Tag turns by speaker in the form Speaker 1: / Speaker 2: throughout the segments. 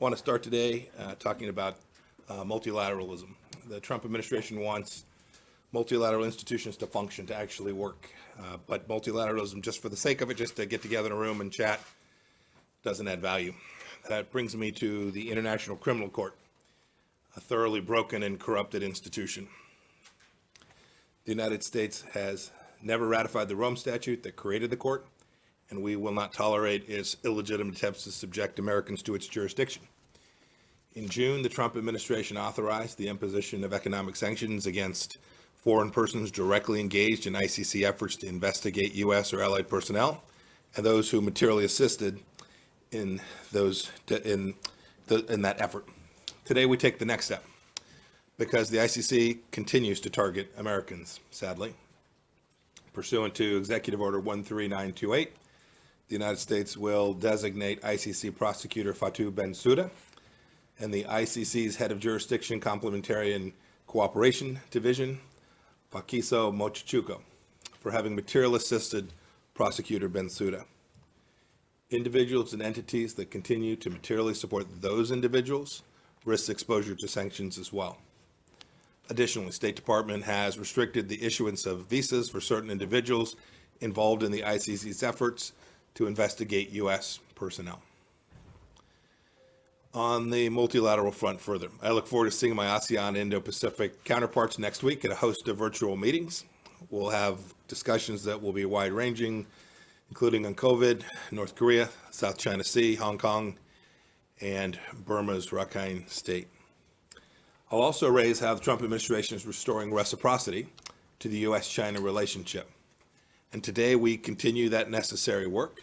Speaker 1: I want to start today talking about multilateralism. The Trump administration wants multilateral institutions to function, to actually work. But multilateralism, just for the sake of it, just to get together in a room and chat, doesn't add value. That brings me to the International Criminal Court, a thoroughly broken and corrupted institution. The United States has never ratified the Rome Statute that created the court, and we will not tolerate its illegitimate attempts to subject Americans to its jurisdiction. In June, the Trump administration authorized the imposition of economic sanctions against foreign persons directly engaged in ICC efforts to investigate U.S. or allied personnel and those who materially assisted in that effort. Today, we take the next step because the ICC continues to target Americans, sadly. Pursuant to Executive Order 13928, the United States will designate ICC prosecutor Fatou Bensouda and the ICC's head of jurisdiction complementarian cooperation division, Pakiso Mochichuko, for having material assisted prosecutor Bensouda. Individuals and entities that continue to materially support those individuals risk exposure to sanctions as well. Additionally, State Department has restricted the issuance of visas for certain individuals involved in the ICC's efforts to investigate U.S. personnel. On the multilateral front further, I look forward to seeing my ASEAN Indo-Pacific counterparts next week at a host of virtual meetings. We'll have discussions that will be wide-ranging, including on COVID, North Korea, South China Sea, Hong Kong, and Burma's Rakhine State. I'll also raise how the Trump administration is restoring reciprocity to the U.S.-China relationship. And today we continue that necessary work.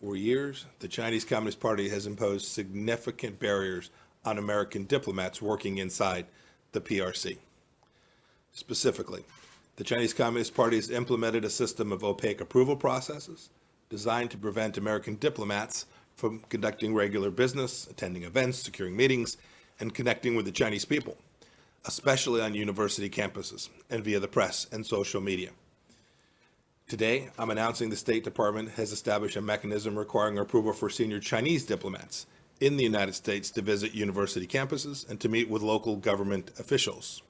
Speaker 1: For years, the Chinese Communist Party has imposed significant barriers on American diplomats working inside the PRC. Specifically, the Chinese Communist Party has implemented a system of opaque approval processes designed to prevent American diplomats from conducting regular business, attending events, securing meetings, and connecting with the Chinese people, especially on university campuses and via the press and social media. Today, I'm announcing the State Department has established a mechanism requiring approval for senior Chinese diplomats in the United States to visit university campuses and to meet with local government officials.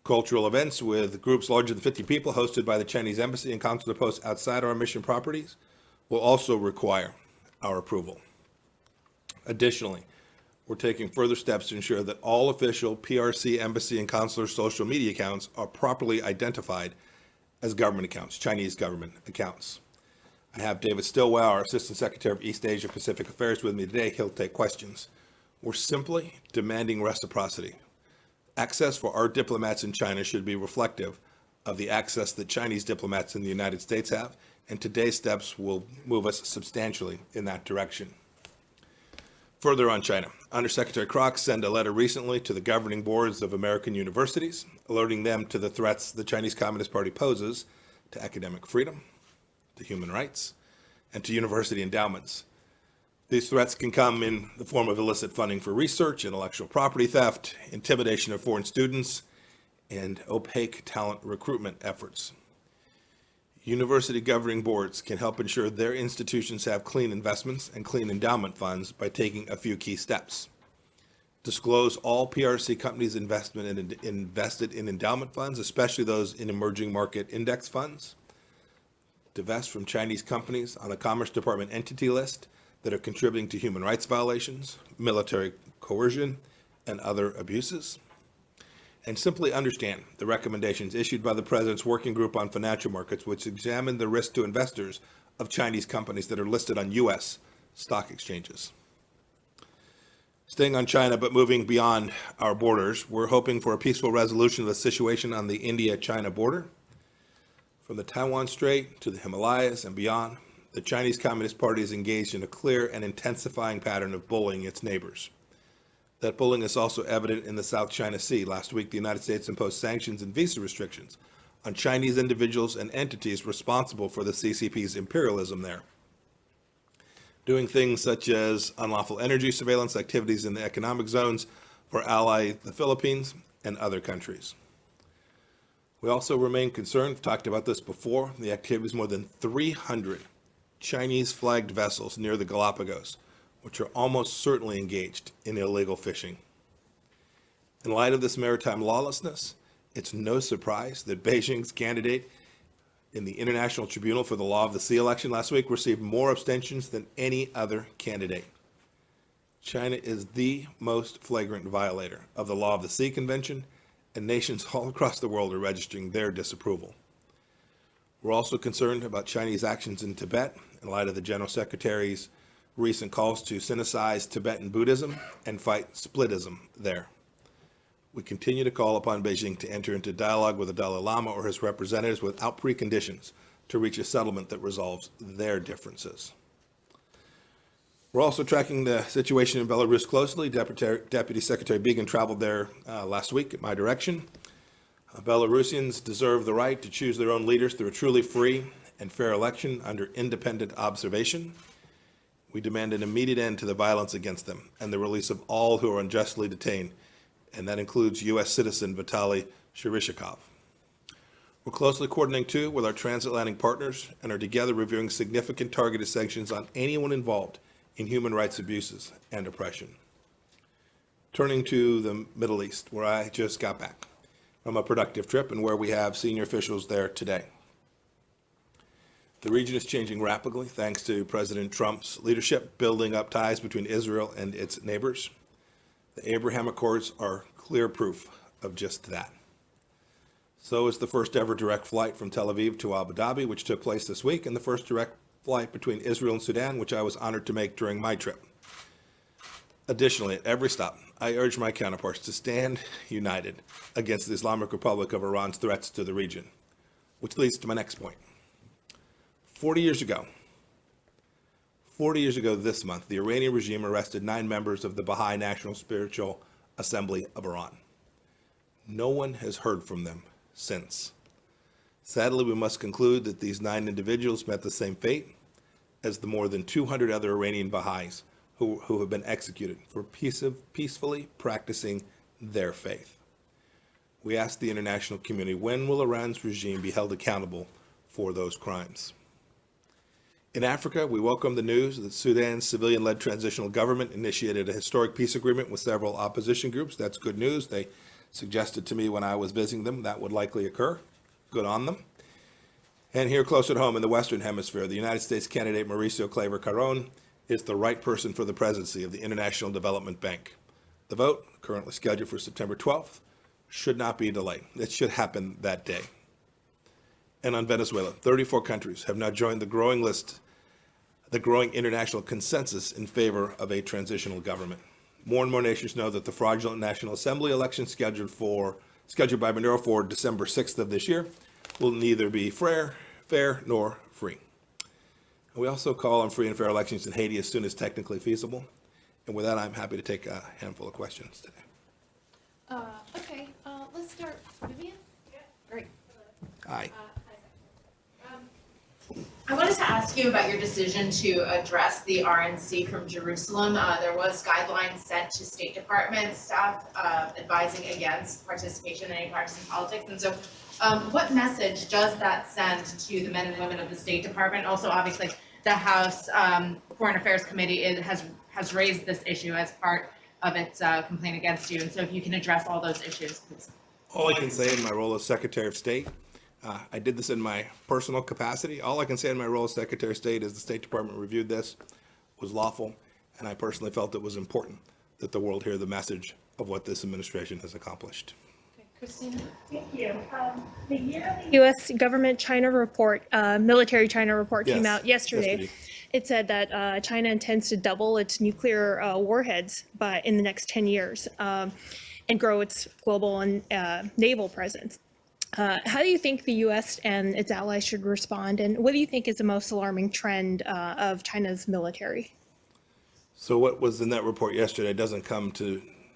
Speaker 1: Cultural events with groups larger than 50 people hosted by the Chinese Embassy and consular posts outside our mission properties will also require our approval. Additionally, we're taking further steps to ensure that all official PRC, embassy, and consular social media accounts are properly identified as government accounts, Chinese government accounts. I have David Stilwell, our Assistant Secretary of East Asia Pacific Affairs, with me today. He'll take questions. We're simply demanding reciprocity. Access for our diplomats in China should be reflective of the access that Chinese diplomats in the United States have, and today's steps will move us substantially in that direction. Further on China, Undersecretary Kroc sent a letter recently to the governing boards of American universities, alerting them to the threats the Chinese Communist Party poses to academic freedom, to human rights, and to university endowments. These threats can come in the form of illicit funding for research, intellectual property theft, intimidation of foreign students, and opaque talent recruitment efforts. University governing boards can help ensure their institutions have clean investments and clean endowment funds by taking a few key steps. Disclose all PRC companies' invested in endowment funds, especially those in emerging market index funds. Divest from Chinese companies on a Commerce Department entity list that are contributing to human rights violations, military coercion, and other abuses. And simply understand the recommendations issued by the President's Working Group on Financial Markets, which examine the risk to investors of Chinese companies that are listed on U.S. stock exchanges. Staying on China, but moving beyond our borders, we're hoping for a peaceful resolution of the situation on the India-China border. From the Taiwan Strait to the Himalayas and beyond, the Chinese Communist Party is engaged in a clear and intensifying pattern of bullying its neighbors. That bullying is also evident in the South China Sea. Last week, the United States imposed sanctions and visa restrictions on Chinese individuals and entities responsible for the CCP's imperialism there, doing things such as unlawful energy surveillance activities in the economic zones for ally the Philippines and other countries. We also remain concerned, we've talked about this before, the activities more than 300 Chinese flagged vessels near the Galapagos, which are almost certainly engaged in illegal fishing. In light of this maritime lawlessness, it's no surprise that Beijing's candidate in the International Tribunal for the Law of the Sea election last week received more abstentions than any other candidate. China is the most flagrant violator of the Law of the Sea Convention, and nations all across the world are registering their disapproval. We're also concerned about Chinese actions in Tibet in light of the General Secretary's recent calls to synthesize Tibetan Buddhism and fight splitism there. We continue to call upon Beijing to enter into dialogue with the Dalai Lama or his representatives without preconditions to reach a settlement that resolves their differences. We're also tracking the situation in Belarus closely. Deputy Secretary Began traveled there last week at my direction. Belarusians deserve the right to choose their own leaders through a truly free and fair election under independent observation. We demand an immediate end to the violence against them and the release of all who are unjustly detained, and that includes U.S. citizen Vitaly Cheryshev. We're closely coordinating, too, with our transatlantic partners and are together reviewing significant targeted sanctions on anyone involved in human rights abuses and oppression. Turning to the Middle East, where I just got back from a productive trip and where we have senior officials there today. The region is changing rapidly thanks to President Trump's leadership, building up ties between Israel and its neighbors. The Abraham Accords are clear proof of just that. So is the first ever direct flight from Tel Aviv to Abu Dhabi, which took place this week, and the first direct flight between Israel and Sudan, which I was honored to make during my trip. Additionally, at every stop, I urge my counterparts to stand united against the Islamic Republic of Iran's threats to the region, which leads to my next point. 40 years ago this month, the Iranian regime arrested 9 members of the Baha'i National Spiritual Assembly of Iran. No one has heard from them since. Sadly, we must conclude that these 9 individuals met the same fate as the more than 200 other Iranian Baha'is who have been executed for peacefully practicing their faith. We ask the international community, when will Iran's regime be held accountable for those crimes? In Africa, we welcome the news that Sudan's civilian-led transitional government initiated a historic peace agreement with several opposition groups. That's good news. They suggested to me when I was visiting them that would likely occur. Good on them. And here close at home in the Western Hemisphere, the United States candidate Mauricio Claver Caron is the right person for the presidency of the International Development Bank. The vote, currently scheduled for September 12th, should not be delayed. It should happen that day. And on Venezuela, 34 countries have now joined the growing international consensus in favor of a transitional government. More and more nations know that the fraudulent National Assembly election scheduled by Maduro for December 6th of this year will neither be fair nor free. We also call on free and fair elections in Haiti as soon as technically feasible. And with that, I'm happy to take a handful of questions today.
Speaker 2: Okay, let's start. Vivian? Yeah. Great.
Speaker 1: Hi.
Speaker 3: I wanted to ask you about your decision to address the RNC from Jerusalem. There was guidelines sent to State Department staff advising against participation in any partisan politics. And so what message does that send to the men and women of the State Department? Also, obviously, the House Foreign Affairs Committee has raised this issue as part of its complaint against you. And so if you can address all those issues, please.
Speaker 1: All I can say in my role as Secretary of State, I did this in my personal capacity. All I can say in my role as Secretary of State is the State Department reviewed this, was lawful, and I personally felt it was important that the world hear the message of what this administration has accomplished.
Speaker 2: Okay, Christina?
Speaker 4: Thank you. The yearly
Speaker 5: U.S. government China report, military China report came
Speaker 1: Yes,
Speaker 5: out yesterday. It said that China intends to double its nuclear warheads in the next 10 years and grow its global and naval presence. How do you think the U.S. and its allies should respond, and what do you think is the most alarming trend of China's military?
Speaker 1: So what was in that report yesterday doesn't come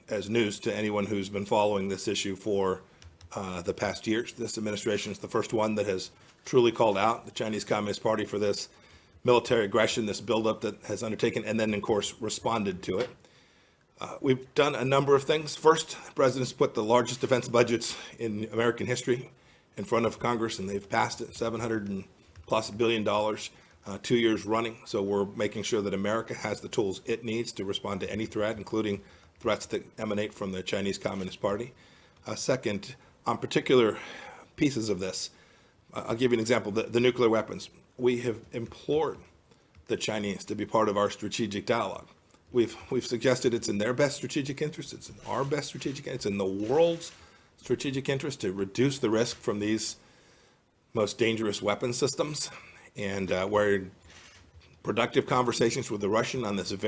Speaker 1: as news to anyone who's been following this issue for the past years. This administration is the first one that has truly called out the Chinese Communist Party for this military aggression, this buildup that has undertaken, and then, of course, responded to it. We've done a number of things. First, the president's put the largest defense budgets in American history in front of Congress, and they've passed it, $700+ billion. 2 years running. So we're making sure that America has the tools it needs to respond to any threat, including threats that emanate from the Chinese Communist Party. Second, on particular pieces of this, I'll give you an example, the nuclear weapons. We have implored the Chinese to be part of our strategic dialogue. We've suggested it's in their best strategic interest, it's in our best strategic, it's in the world's strategic interest to reduce the risk from these most dangerous weapon systems. And we're in productive conversations with the Russian on this if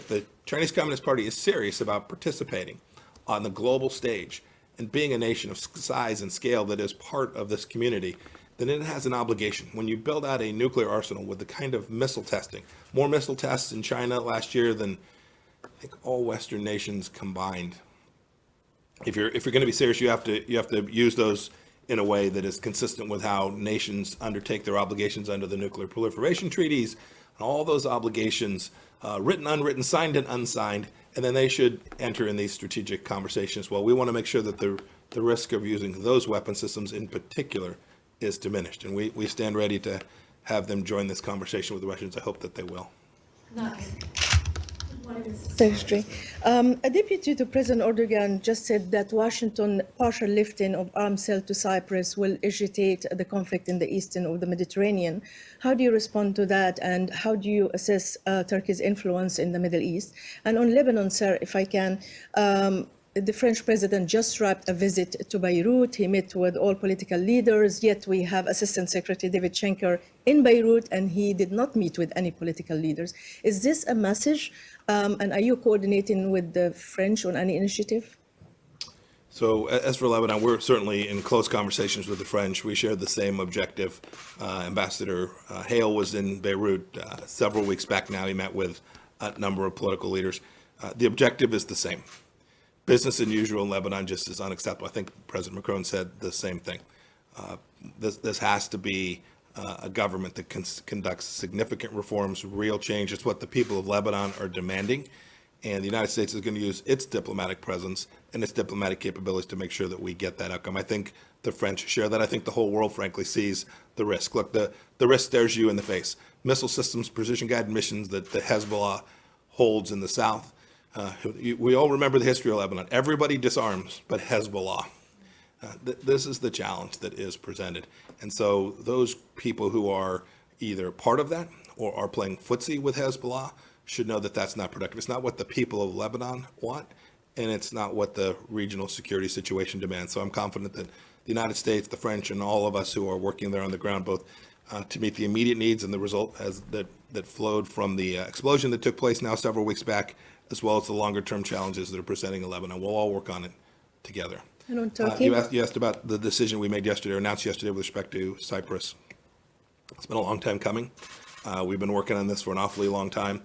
Speaker 1: the Chinese Communist Party is serious about participating on the global stage and being a nation of size and scale that is part of this community, then it has an obligation. When you build out a nuclear arsenal with the kind of missile testing, more missile tests in China last year than I think all Western nations combined. If you're going to be serious, you have to use those in a way that is consistent with how nations undertake their obligations under the nuclear proliferation treaties, and all those obligations, written, unwritten, signed, and unsigned, and then they should enter in these strategic conversations. Well, we want to make sure that the risk of using those weapon systems in particular is diminished, and we stand ready to have them join this conversation with the Russians. I hope that they will.
Speaker 6: Secretary, a deputy to President Erdogan just said that Washington partial lifting of arms sale to Cyprus will agitate the conflict in the eastern of the Mediterranean. How do you respond to that, and how do you assess Turkey's influence in the Middle East? And on Lebanon, sir, if I can, the French president just wrapped a visit to Beirut. He met with all political leaders, yet we have Assistant Secretary David Schenker in Beirut, and he did not meet with any political leaders. Is this a message, and are you coordinating with the French on any initiative?
Speaker 1: So as for Lebanon, we're certainly in close conversations with the French. We share the same objective. Ambassador Hale was in Beirut several weeks back now. He met with a number of political leaders. The objective is the same. Business as usual in Lebanon just is unacceptable. I think President Macron said the same thing. This has to be a government that conducts significant reforms, real change. It's what the people of Lebanon are demanding. And the United States is going to use its diplomatic presence and its diplomatic capabilities to make sure that we get that outcome. I think the French share that. I think the whole world, frankly, sees the risk. Look, the risk stares you in the face. Missile systems, precision-guided missions that the Hezbollah holds in the south. We all remember the history of Lebanon. Everybody disarms but Hezbollah. This is the challenge that is presented. And so those people who are either part of that or are playing footsie with Hezbollah should know that that's not productive. It's not what the people of Lebanon want, and it's not what the regional security situation demands. So I'm confident that the United States, the French, and all of us who are working there on the ground, both to meet the immediate needs and the result that flowed from the explosion that took place now several weeks back, as well as the longer-term challenges that are presenting in Lebanon. We'll all work on it together.
Speaker 6: And on Turkey?
Speaker 1: You asked about the decision we made yesterday, or announced yesterday, with respect to Cyprus. It's been a long time coming. We've been working on this for an awfully long time.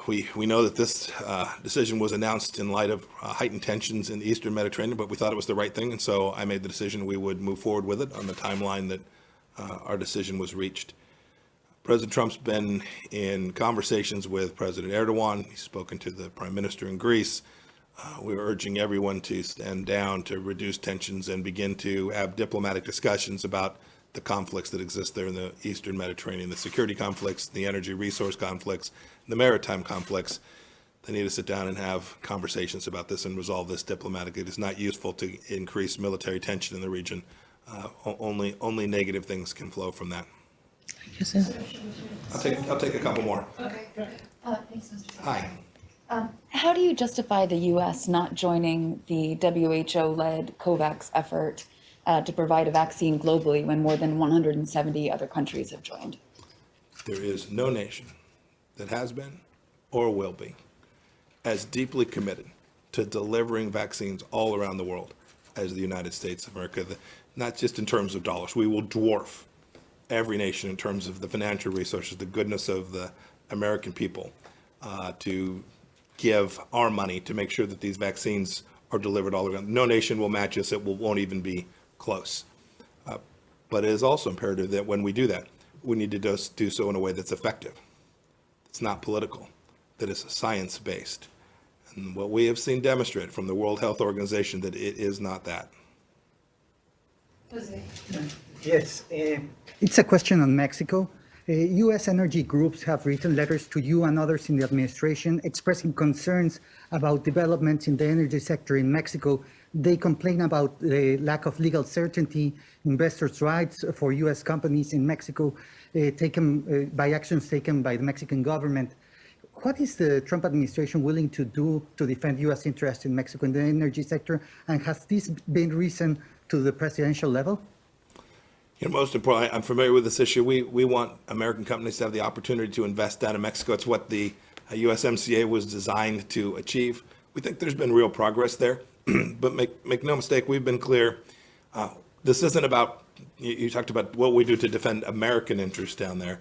Speaker 1: We know that this decision was announced in light of heightened tensions in the Eastern Mediterranean, but we thought it was the right thing, and so I made the decision we would move forward with it on the timeline that our decision was reached. President Trump's been in conversations with President Erdogan. He's spoken to the Prime Minister in Greece. We're urging everyone to stand down, to reduce tensions, and begin to have diplomatic discussions about the conflicts that exist there in the Eastern Mediterranean, the security conflicts, the energy resource conflicts, the maritime conflicts. They need to sit down and have conversations about this and resolve this diplomatically. It is not useful to increase military tension in the region. Only negative things can flow from that.
Speaker 6: Thank you, sir.
Speaker 1: I'll take a couple more.
Speaker 2: Okay. Thanks, Mr. Secretary.
Speaker 1: Hi.
Speaker 7: How do you justify the U.S. not joining the WHO-led COVAX effort to provide a vaccine globally when more than 170 other countries have joined?
Speaker 1: There is no nation that has been or will be as deeply committed to delivering vaccines all around the world as the United States of America, not just in terms of dollars. We will dwarf every nation in terms of the financial resources, the goodness of the American people, to give our money to make sure that these vaccines are delivered all around. No nation will match us. It won't even be close. But it is also imperative that when we do that, we need to do so in a way that's effective. It's not political, that is science-based. And what we have seen demonstrated from the World Health Organization, that it is not that.
Speaker 2: Jose.
Speaker 8: Yes, it's a question on Mexico. U.S. energy groups have written letters to you and others in the administration expressing concerns about developments in the energy sector in Mexico. They complain about the lack of legal certainty, investors' rights for U.S. companies in Mexico, taken by actions taken by the Mexican government. What is the Trump administration willing to do to defend U.S. interests in Mexico in the energy sector? And has this been risen to the presidential level?
Speaker 1: You know, most importantly, I'm familiar with this issue. We want American companies to have the opportunity to invest down in Mexico. It's what the USMCA was designed to achieve. We think there's been real progress there, but make no mistake, we've been clear. This isn't about, you talked about what we do to defend American interests down there.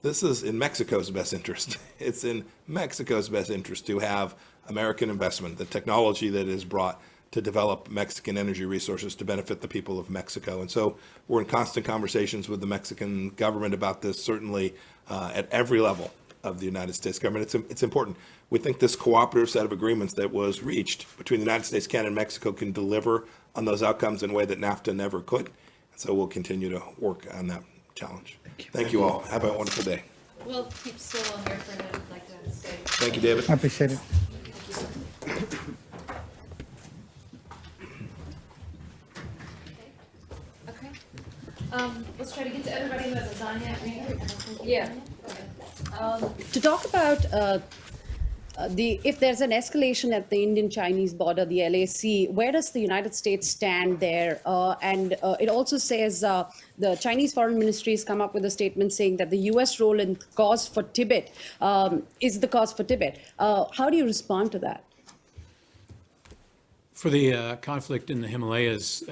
Speaker 1: This is in Mexico's best interest. It's in Mexico's best interest to have American investment, the technology that is brought to develop Mexican energy resources to benefit the people of Mexico. And so we're in constant conversations with the Mexican government about this, certainly at every level of the United States government. It's important. We think this cooperative set of agreements that was reached between the United States, Canada, and Mexico can deliver on those outcomes in a way that NAFTA never could. And so we'll continue to work on that challenge. Thank you all. Have a wonderful day.
Speaker 2: We'll keep still on here for a minute, like to stay.
Speaker 1: Thank you, David.
Speaker 8: I appreciate it.
Speaker 2: Okay. Let's try to get to everybody who hasn't gone yet. Rita, I don't think you've
Speaker 9: Yeah.
Speaker 2: gone yet. Go ahead.
Speaker 9: To talk about if there's an escalation at the Indian-Chinese border, the LAC, where does the United States stand there? And it also says the Chinese Foreign Ministry has come up with a statement saying that the U.S. role in cause for Tibet is the cause for Tibet. How do you respond to that?
Speaker 10: For the conflict in the Himalayas,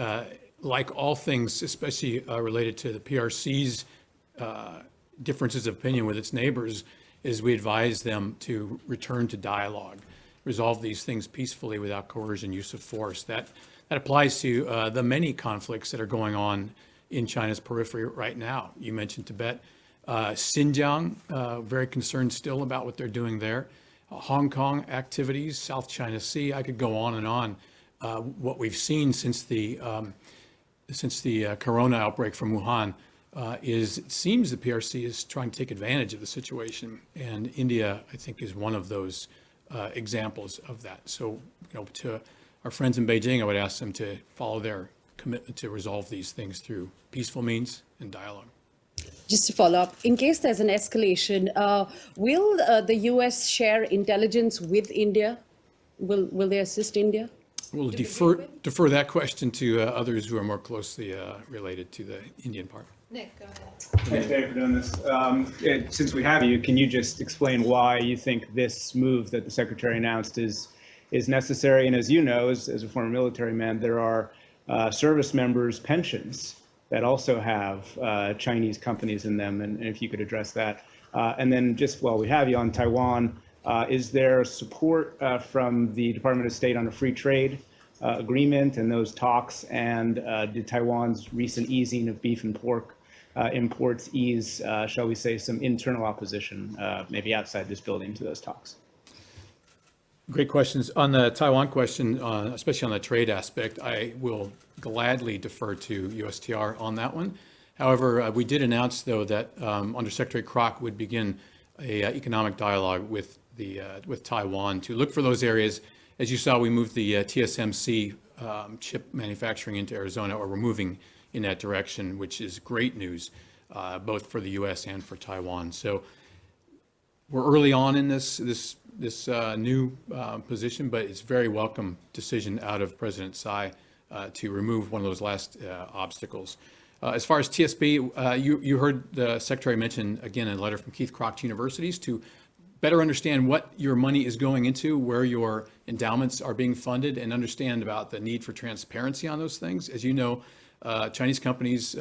Speaker 10: like all things, especially related to the PRC's differences of opinion with its neighbors, is we advise them to return to dialogue, resolve these things peacefully without coercion, use of force. That applies to the many conflicts that are going on in China's periphery right now. You mentioned Tibet, Xinjiang, very concerned still about what they're doing there. Hong Kong activities, South China Sea. I could go on and on. What we've seen since the corona outbreak from Wuhan is it seems the PRC is trying to take advantage of the situation, and India, I think, is one of those examples of that. So, to our friends in Beijing, I would ask them to follow their commitment to resolve these things through peaceful means and dialogue.
Speaker 9: Just to follow up, in case there's an escalation, will the U.S. share intelligence with India? Will they assist India?
Speaker 10: We'll defer that question to others who are more closely related to the Indian part.
Speaker 2: Nick, go ahead.
Speaker 11: Thanks, Dave, for doing this. Since we have you, can you just explain why you think this move that the Secretary announced is necessary? And as you know, as a former military man, there are service members' pensions that also have Chinese companies in them, and if you could address that. And then just while we have you on Taiwan, is there support from the Department of State on a free trade agreement and those talks? And did Taiwan's recent easing of beef and pork imports ease, shall we say, some internal opposition, maybe outside this building, to those talks?
Speaker 10: Great questions. On the Taiwan question, especially on the trade aspect, I will gladly defer to USTR on that one. However, we did announce, though, that Under Secretary Kroc would begin a economic dialogue with Taiwan to look for those areas. As you saw, we moved the TSMC chip manufacturing into Arizona, or we're moving in that direction, which is great news, both for the U.S. and for Taiwan. So we're early on in this new position, but it's a very welcome decision out of President Tsai to remove one of those last obstacles. As far as TSB, you heard the Secretary mention, again, in a letter from Keith Kroc to universities to better understand what your money is going into, where your endowments are being funded, and understand about the need for transparency on those things. As you know, Chinese companies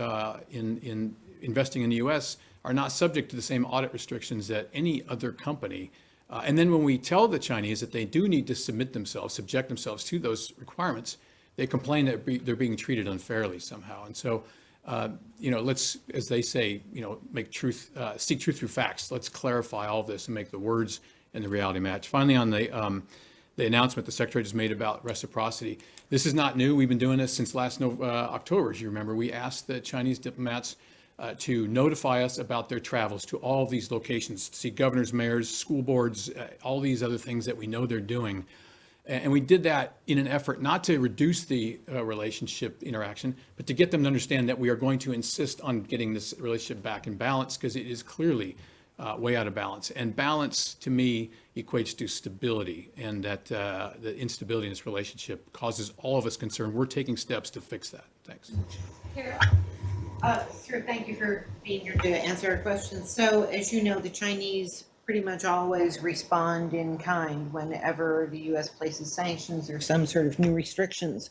Speaker 10: in investing in the U.S. are not subject to the same audit restrictions that any other company. And then when we tell the Chinese that they do need to subject themselves to those requirements, they complain that they're being treated unfairly somehow. And so, let's, as they say, seek truth through facts. Let's clarify all of this and make the words and the reality match. Finally, on the announcement the Secretary just made about reciprocity, this is not new. We've been doing this since last October, as you remember. We asked the Chinese diplomats to notify us about their travels to all of these locations, to see governors, mayors, school boards, all these other things that we know they're doing. And we did that in an effort not to reduce the relationship interaction, but to get them to understand that we are going to insist on getting this relationship back in balance, because it is clearly way out of balance. And balance, to me, equates to stability, and that the instability in this relationship causes all of us concern. We're taking steps to fix that. Thanks.
Speaker 2: Kara?
Speaker 12: Sure, thank you for being here to answer our questions. So as you know, the Chinese pretty much always respond in kind whenever the U.S. places sanctions or some sort of new restrictions.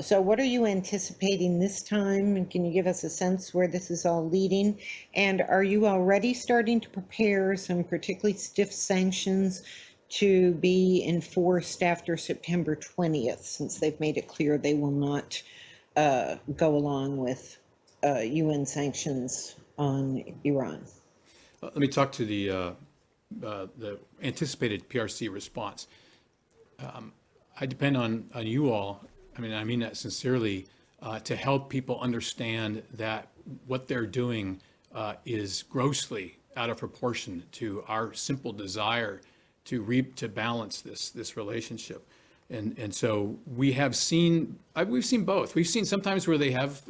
Speaker 12: So what are you anticipating this time? And can you give us a sense where this is all leading? And are you already starting to prepare some particularly stiff sanctions to be enforced after September 20th, since they've made it clear they will not go along with UN sanctions on Iran?
Speaker 10: Let me talk to the anticipated PRC response. I depend on you all, I mean that sincerely, to help people understand that what they're doing is grossly out of proportion to our simple desire to balance this relationship. And so we've seen both. We've seen sometimes where they have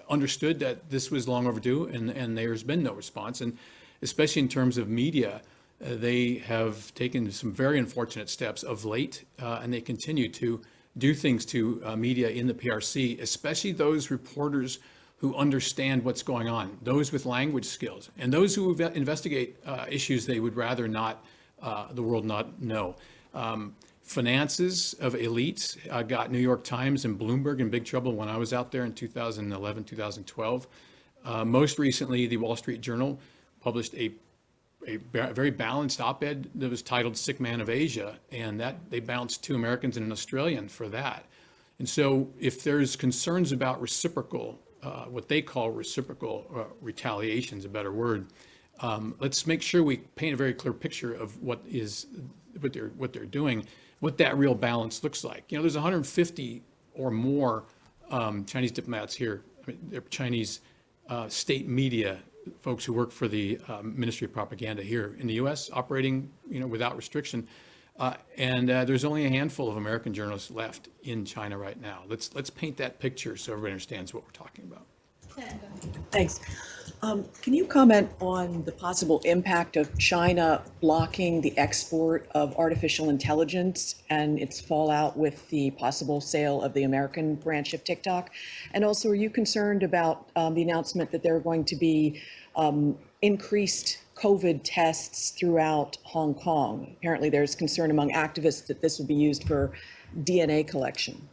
Speaker 10: understood that this was long overdue, and there's been no response. And especially in terms of media, they have taken some very unfortunate steps of late, and they continue to do things to media in the PRC, especially those reporters who understand what's going on, those with language skills, and those who investigate issues they would rather not the world not know. Finances of elites got New York Times and Bloomberg in big trouble when I was out there in 2011, 2012. Most recently, the Wall Street Journal published a very balanced op-ed that was titled "Sick Man of Asia," and that they bounced 2 Americans and an Australian for that. And so if there's concerns about reciprocal, what they call reciprocal retaliation is a better word, let's make sure we paint a very clear picture of what they're doing, what that real balance looks like. You know, there's 150 or more Chinese diplomats here. I mean, they're Chinese state media folks who work for the Ministry of Propaganda here in the U.S., operating, without restriction. And there's only a handful of American journalists left in China right now. Let's paint that picture so everybody understands what we're talking about.
Speaker 13: Thanks. Can you comment on the possible impact of China blocking the export of artificial intelligence and its fallout with the possible sale of the American branch of TikTok? And also, are you concerned about the announcement that there are going to be increased COVID tests throughout Hong Kong? Apparently, there's concern among activists that this would be used for DNA collection.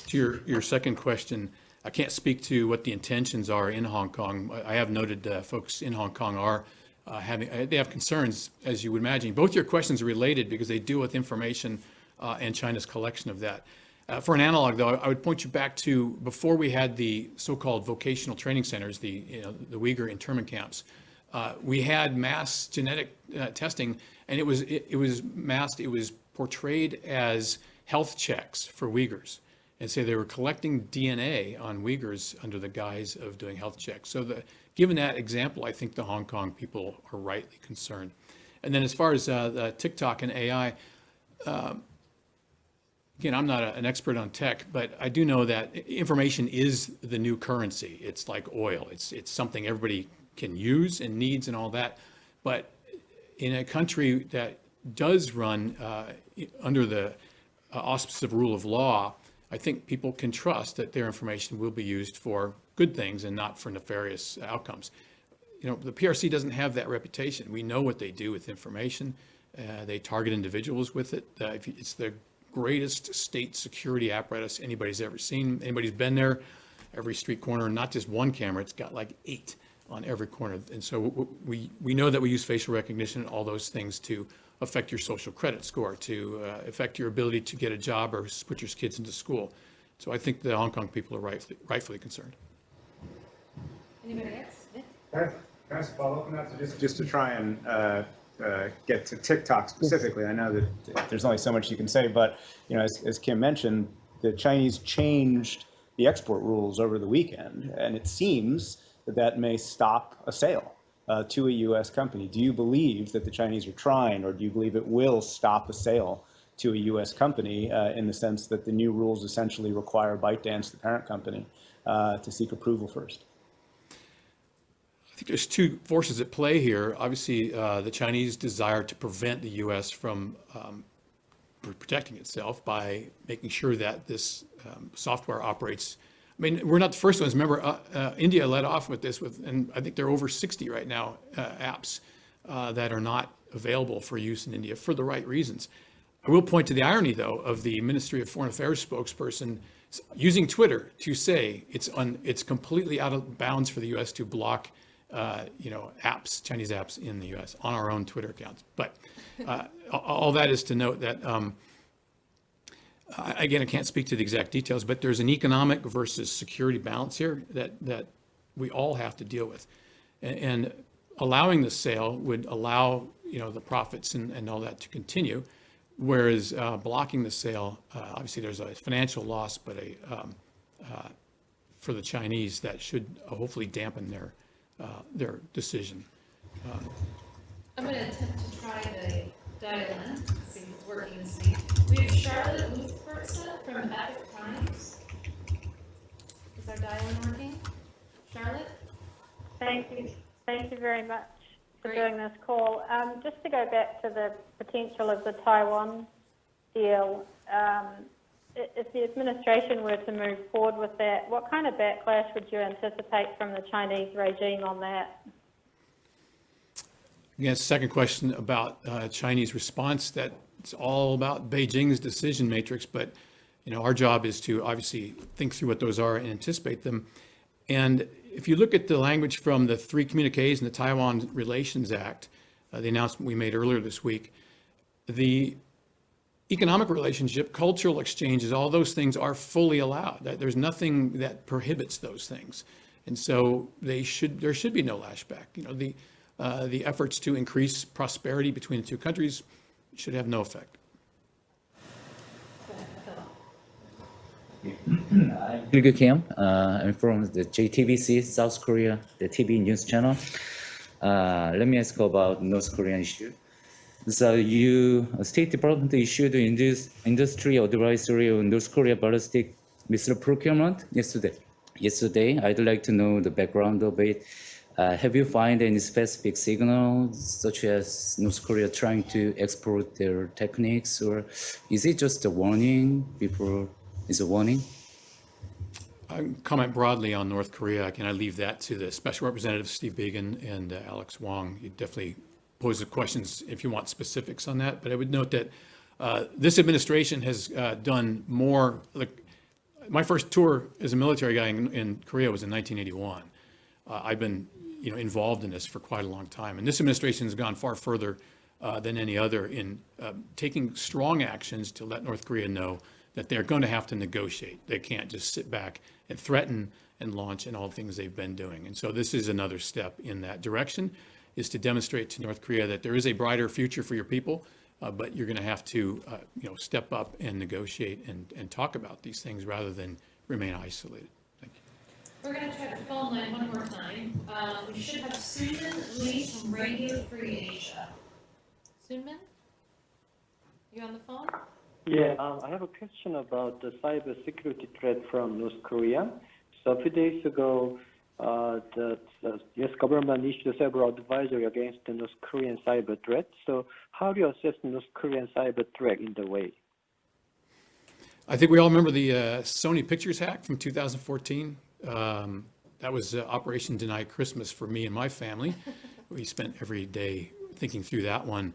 Speaker 10: To your second question, I can't speak to what the intentions are in Hong Kong. I have noted folks in Hong Kong are they have concerns, as you would imagine. Both your questions are related because they deal with information and China's collection of that. For an analog, though, I would point you back to before we had the so-called vocational training centers, the Uyghur internment camps. We had mass genetic testing, and it was masked. It was portrayed as health checks for Uyghurs. And so they were collecting DNA on Uyghurs under the guise of doing health checks. So given that example, I think the Hong Kong people are rightly concerned. And then as far as the TikTok and AI, again, I'm not an expert on tech, but I do know that information is the new currency. It's like oil. It's something everybody can use and needs and all that. But in a country that does run under the auspices of rule of law, I think people can trust that their information will be used for good things and not for nefarious outcomes. The PRC doesn't have that reputation. We know what they do with information. They target individuals with it. It's the greatest state security apparatus anybody's ever seen. Anybody's been there, every street corner, not just one camera, it's got like 8 on every corner. And so we know that we use facial recognition and all those things to affect your social credit score, to affect your ability to get a job or put your kids into school. So I think the Hong Kong people are rightfully concerned.
Speaker 2: Anybody else? Yeah.
Speaker 11: Can I just follow up on that? So just to try and get to TikTok specifically, I know that there's only so much you can say, but as Kim mentioned, the Chinese changed the export rules over the weekend, and it seems that may stop a sale to a U.S. company. Do you believe that the Chinese are trying, or do you believe it will stop a sale to a U.S. company in the sense that the new rules essentially require ByteDance, the parent company, to seek approval first?
Speaker 10: I think there's two forces at play here. Obviously, the Chinese desire to prevent the U.S. from protecting itself by making sure that this software operates. I mean, we're not the first ones. Remember, India led off with this, and I think there are over 60 right now apps that are not available for use in India for the right reasons. I will point to the irony, though, of the Ministry of Foreign Affairs spokesperson using Twitter to say it's completely out of bounds for the U.S. to block apps, Chinese apps in the U.S. on our own Twitter accounts. But all that is to note that, again, I can't speak to the exact details, but there's an economic versus security balance here that we all have to deal with. And allowing the sale would allow, the profits and all that to continue, whereas blocking the sale, obviously there's a financial loss, but for the Chinese that should hopefully dampen their decision.
Speaker 2: I'm going to attempt to try the dial-in, see if it's working this week. We have Charlotte Luthbertson from Epic Times. Is our dial-in working? Charlotte?
Speaker 14: Thank you very much for
Speaker 2: Great.
Speaker 14: doing this call. Just to go back to the potential of the Taiwan deal, if the administration were to move forward with that, what kind of backlash would you anticipate from the Chinese regime on that?
Speaker 10: Again, second question about Chinese response, that it's all about Beijing's decision matrix, but our job is to obviously think through what those are and anticipate them. And if you look at the language from the 3 communiques in the Taiwan Relations Act, the announcement we made earlier this week, the economic relationship, cultural exchanges, all those things are fully allowed. There's nothing that prohibits those things. And so there should be no lashback. The efforts to increase prosperity between the two countries should have no effect.
Speaker 15: I'm Kim. I'm from the JTBC, South Korea, the TV news channel. Let me ask about North Korean issue. So State Department issued industry advisory on North Korea ballistic missile procurement yesterday. I'd like to know the background of it. Have you found any specific signals, such as North Korea trying to export their techniques, or is it just a warning before it's a warning?
Speaker 10: I comment broadly on North Korea. Can I leave that to the Special Representative Steve Biegun and Alex Wong? You definitely pose the questions if you want specifics on that. But I would note that this administration has done more. My first tour as a military guy in Korea was in 1981. I've been involved in this for quite a long time. And this administration has gone far further than any other in taking strong actions to let North Korea know that they're going to have to negotiate. They can't just sit back and threaten and launch and all the things they've been doing. And so this is another step in that direction, is to demonstrate to North Korea that there is a brighter future for your people, but you're going to have to step up and negotiate and talk about these things rather than remain isolated. Thank you.
Speaker 2: We're going to try the phone line one more time. We should have Susan Lee from Radio Free Asia. Suman, you on the phone?
Speaker 16: Yeah, I have a question about the cyber security threat from North Korea. So a few days ago, the U.S. government issued several advisory against the North Korean cyber threat. So how do you assess the North Korean cyber threat in the way?
Speaker 10: I think we all remember the Sony Pictures hack from 2014. That was Operation Deny Christmas for me and my family. We spent every day thinking through that one.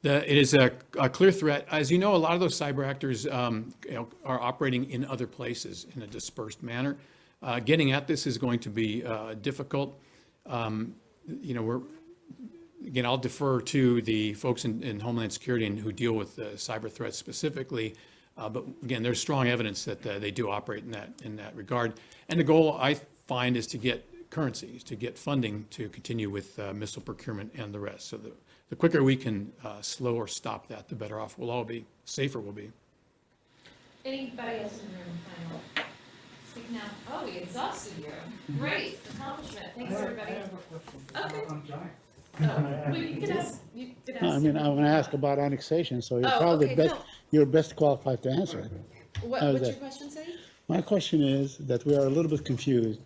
Speaker 10: It is a clear threat. As you know, a lot of those cyber actors are operating in other places in a dispersed manner. Getting at this is going to be difficult. I'll defer to the folks in Homeland Security and who deal with cyber threats specifically. But again, there's strong evidence that they do operate in that regard. And the goal, I find, is to get currencies, to get funding to continue with missile procurement and the rest. So the quicker we can slow or stop that, the better off we'll all be, safer we'll be.
Speaker 2: Anybody else in the room final speak now. Oh, we exhausted you. Great accomplishment. Thanks, everybody. Okay. Oh, well, you could ask. You could ask.
Speaker 17: No, I mean, I'm gonna ask about annexation, so you're
Speaker 2: Oh,
Speaker 17: probably
Speaker 2: okay,
Speaker 17: best,
Speaker 2: no.
Speaker 17: you're best qualified to answer it.
Speaker 2: What,
Speaker 17: How's
Speaker 2: what's your
Speaker 17: that?
Speaker 2: question, say?
Speaker 17: My question is that we are a little bit confused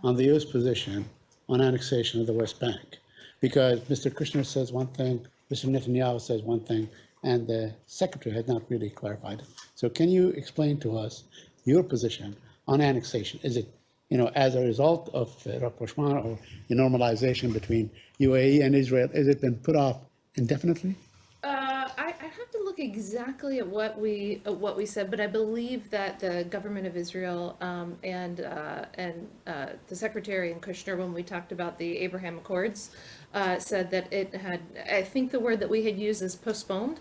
Speaker 17: on the U.S. position on annexation of the West Bank. Because Mr. Kushner says one thing, Mr. Netanyahu says one thing, and the secretary has not really clarified it. So can you explain to us your position on annexation? Is it, as a result of rapprochement or normalization between UAE and Israel, has it been put off indefinitely?
Speaker 2: I have to look exactly at what we said, but I believe that the government of Israel and the secretary and Kushner, when we talked about the Abraham Accords, said that it had. I think the word that we had used is postponed,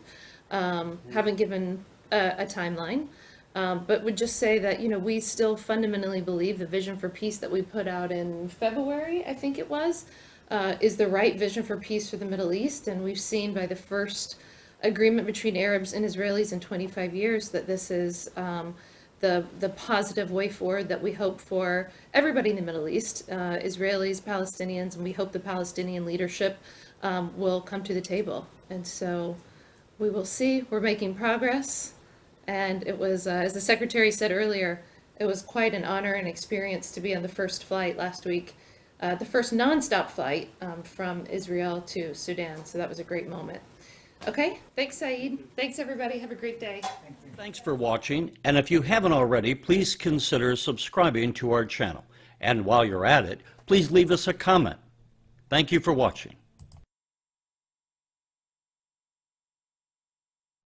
Speaker 2: haven't given a timeline, but would just say that we still fundamentally believe the vision for peace that we put out in February, I think it was, is the right vision for peace for the Middle East, and we've seen by the first agreement between Arabs and Israelis in 25 years that this is the positive way forward that we hope for everybody in the Middle East, Israelis, Palestinians, and we hope the Palestinian leadership will come to the table. And so we will see. We're making progress. And it was, as the secretary said earlier, it was quite an honor and experience to be on the first flight last week, the first nonstop flight from Israel to Sudan. So that was a great moment. Okay, thanks, Saeed. Thanks, everybody. Have a great day.
Speaker 18: Thanks for watching, and if you haven't already, please consider subscribing to our channel. And while you're at it, please leave us a comment. Thank you for watching.